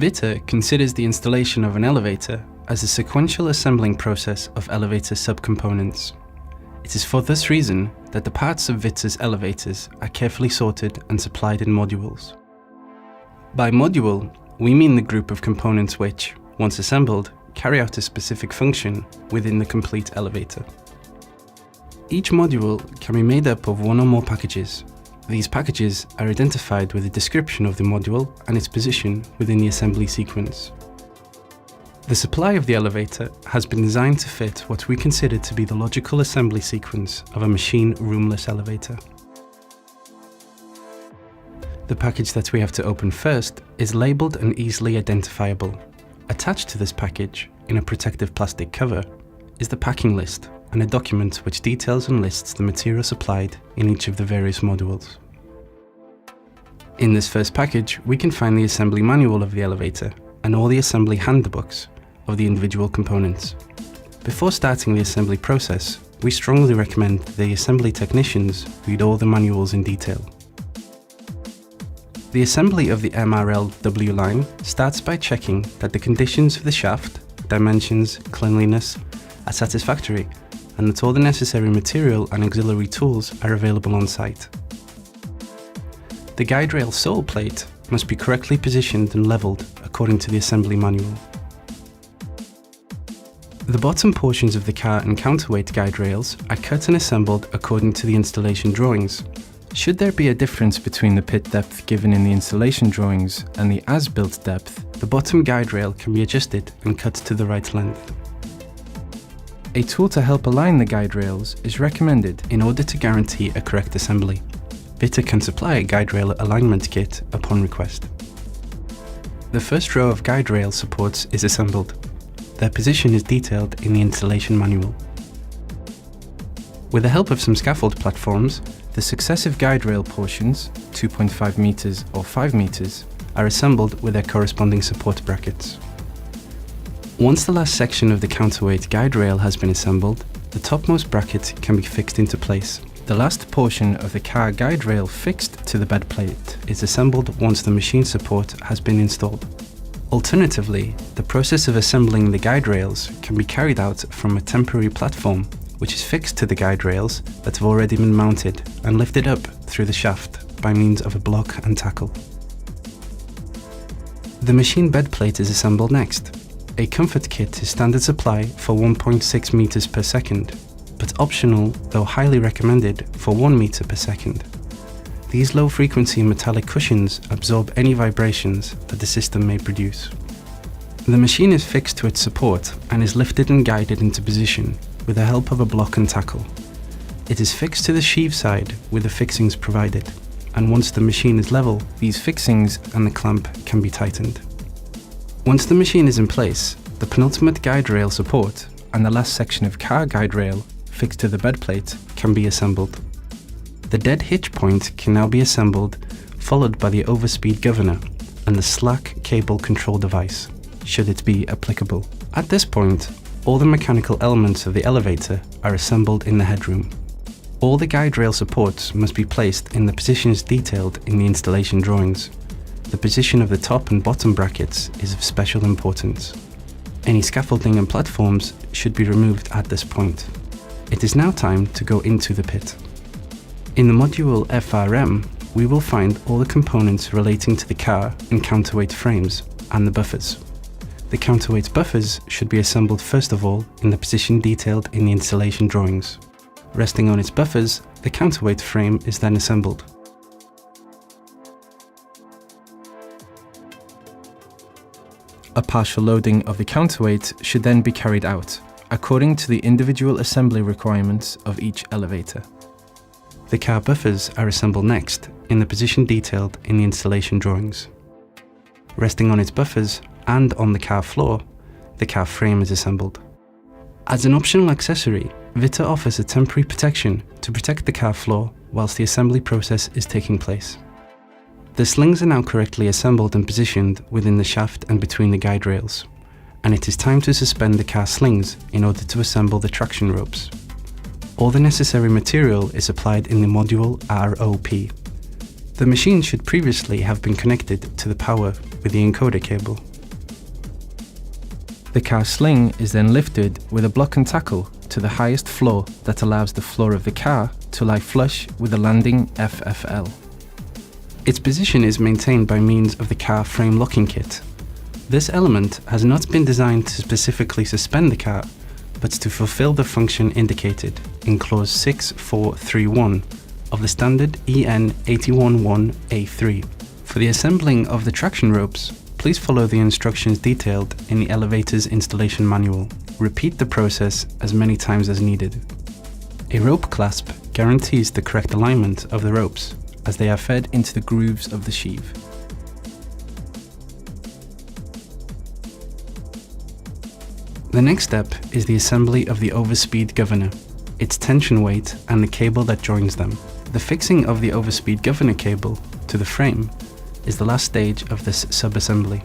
Vita considers the installation of an elevator as a sequential assembling process of elevator subcomponents. It is for this reason that the parts of Vita's elevators are carefully sorted and supplied in modules. By module, we mean the group of components which, once assembled, carry out a specific function within the complete elevator. Each module can be made up of one or more packages. These packages are identified with a description of the module and its position within the assembly sequence. The supply of the elevator has been designed to fit what we consider to be the logical assembly sequence of a machine roomless elevator. The package that we have to open first is labelled and easily identifiable. Attached to this package, in a protective plastic cover, is the packing list and a document which details and lists the material supplied in each of the various modules. In this first package, we can find the assembly manual of the elevator and all the assembly handbooks of the individual components. Before starting the assembly process, we strongly recommend that the assembly technicians read all the manuals in detail. The assembly of the MRL-W line starts by checking that the conditions of the shaft, dimensions, cleanliness are satisfactory and that all the necessary material and auxiliary tools are available on site. The guide rail sole plate must be correctly positioned and levelled according to the assembly manual. The bottom portions of the car and counterweight guide rails are cut and assembled according to the installation drawings. Should there be a difference between the pit depth given in the installation drawings and the as-built depth, the bottom guide rail can be adjusted and cut to the right length. A tool to help align the guide rails is recommended in order to guarantee a correct assembly. Vita can supply a guide rail alignment kit upon request. The first row of guide rail supports is assembled. Their position is detailed in the installation manual. With the help of some scaffold platforms, the successive guide rail portions, 2.5 meters or 5 meters, are assembled with their corresponding support brackets. Once the last section of the counterweight guide rail has been assembled, the topmost bracket can be fixed into place. The last portion of the car guide rail fixed to the bed plate is assembled once the machine support has been installed. Alternatively, the process of assembling the guide rails can be carried out from a temporary platform which is fixed to the guide rails that have already been mounted and lifted up through the shaft by means of a block and tackle. The machine bed plate is assembled next. A comfort kit is standard supply for 1.6 meters per second, but optional, though highly recommended, for 1 meter per second. These low-frequency metallic cushions absorb any vibrations that the system may produce. The machine is fixed to its support and is lifted and guided into position with the help of a block and tackle. It is fixed to the sheave side with the fixings provided, and once the machine is level, these fixings and the clamp can be tightened. Once the machine is in place, the penultimate guide rail support and the last section of car guide rail fixed to the bed plate can be assembled. The dead hitch point can now be assembled, followed by the overspeed governor and the slack cable control device, should it be applicable. At this point, all the mechanical elements of the elevator are assembled in the headroom. All the guide rail supports must be placed in the positions detailed in the installation drawings. The position of the top and bottom brackets is of special importance. Any scaffolding and platforms should be removed at this point. It is now time to go into the pit. In the module FRM, we will find all the components relating to the car and counterweight frames and the buffers. The counterweight buffers should be assembled first of all in the position detailed in the installation drawings. Resting on its buffers, the counterweight frame is then assembled. A partial loading of the counterweight should then be carried out, according to the individual assembly requirements of each elevator. The car buffers are assembled next, in the position detailed in the installation drawings. Resting on its buffers and on the car floor, the car frame is assembled. As an optional accessory, Vita offers a temporary protection to protect the car floor whilst the assembly process is taking place. The slings are now correctly assembled and positioned within the shaft and between the guide rails, and it is time to suspend the car slings in order to assemble the traction ropes. All the necessary material is applied in the module ROP. The machine should previously have been connected to the power with the encoder cable. The car sling is then lifted with a block and tackle to the highest floor that allows the floor of the car to lie flush with the landing FFL. Its position is maintained by means of the car frame locking kit. This element has not been designed to specifically suspend the car, but to fulfill the function indicated in clause 6431 of the standard EN 811A3. For the assembling of the traction ropes, please follow the instructions detailed in the elevator's installation manual. Repeat the process as many times as needed. A rope clasp guarantees the correct alignment of the ropes as they are fed into the grooves of the sheave. The next step is the assembly of the overspeed governor, its tension weight and the cable that joins them. The fixing of the overspeed governor cable to the frame is the last stage of this subassembly.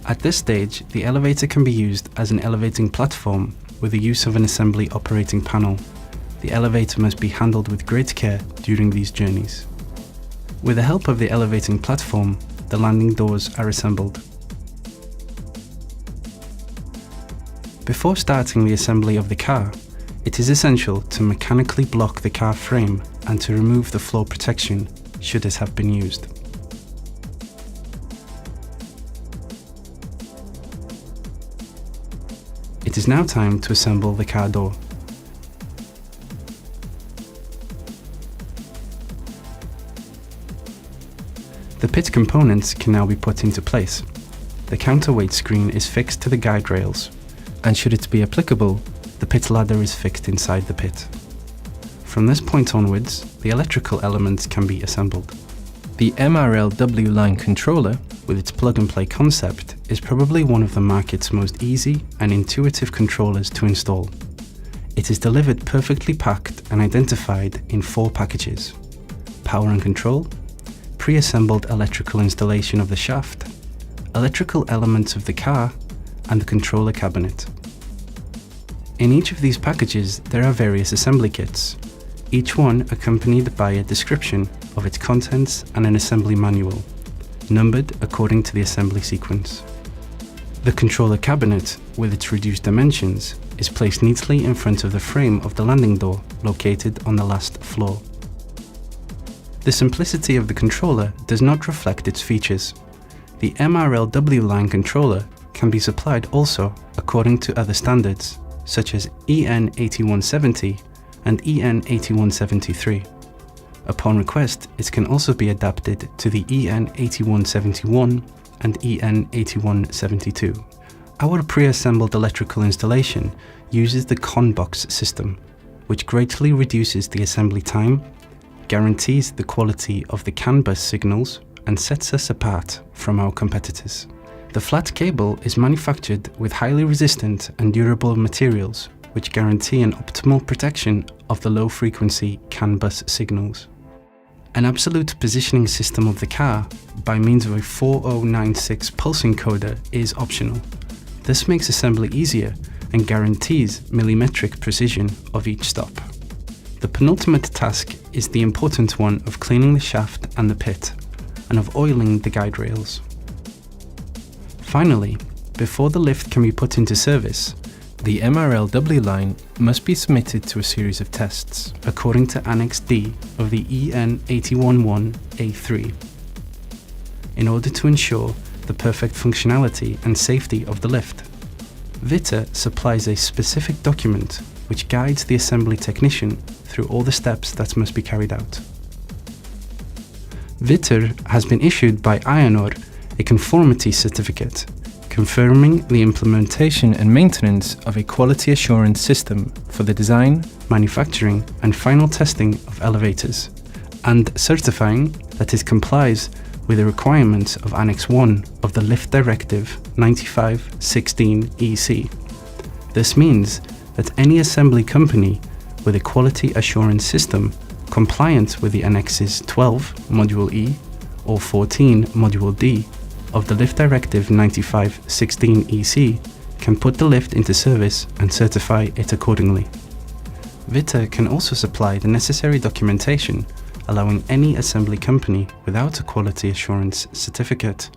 At this stage, the elevator can be used as an elevating platform with the use of an assembly operating panel. The elevator must be handled with great care during these journeys. With the help of the elevating platform, the landing doors are assembled. Before starting the assembly of the car, it is essential to mechanically block the car frame and to remove the floor protection should it have been used. It is now time to assemble the car door. The pit components can now be put into place. The counterweight screen is fixed to the guide rails, and should it be applicable, the pit ladder is fixed inside the pit. From this point onwards, the electrical elements can be assembled. The MRL-W line controller, with its plug-and-play concept, is probably one of the market's most easy and intuitive controllers to install. It is delivered perfectly packed and identified in 4 packages: power and control, pre-assembled electrical installation of the shaft, electrical elements of the car, and the controller cabinet. In each of these packages there are various assembly kits, each one accompanied by a description of its contents and an assembly manual, numbered according to the assembly sequence. The controller cabinet, with its reduced dimensions, is placed neatly in front of the frame of the landing door located on the last floor. The simplicity of the controller does not reflect its features. The MRL-W line controller can be supplied also according to other standards, such as EN 8170 and EN 8173. Upon request, it can also be adapted to the EN 8171 and EN 8172. Our pre-assembled electrical installation uses the CON-box system, which greatly reduces the assembly time, guarantees the quality of the CAN bus signals, and sets us apart from our competitors. The flat cable is manufactured with highly resistant and durable materials, which guarantee an optimal protection of the low-frequency CAN bus signals. An absolute positioning system of the car by means of a 4096 pulse encoder is optional. This makes assembly easier and guarantees millimetric precision of each stop. The penultimate task is the important one of cleaning the shaft and the pit, and of oiling the guide rails. Finally, before the lift can be put into service, the MRL-W line must be submitted to a series of tests, according to Annex D of the EN 811A3, in order to ensure the perfect functionality and safety of the lift. VITA supplies a specific document which guides the assembly technician through all the steps that must be carried out. VITA has been issued by IONOR a conformity certificate, confirming the implementation and maintenance of a quality assurance system for the design, manufacturing, and final testing of elevators, and certifying that it complies with the requirements of Annex 1 of the Lift Directive 95/16/EC. This means that any assembly company with a quality assurance system compliant with the Annexes 12 Module E or 14 Module D of the Lift Directive 95/16/EC can put the lift into service and certify it accordingly. VITA can also supply the necessary documentation, allowing any assembly company without a quality assurance certificate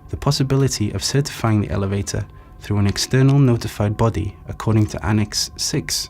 the possibility of certifying the elevator through an external notified body according to Annex 6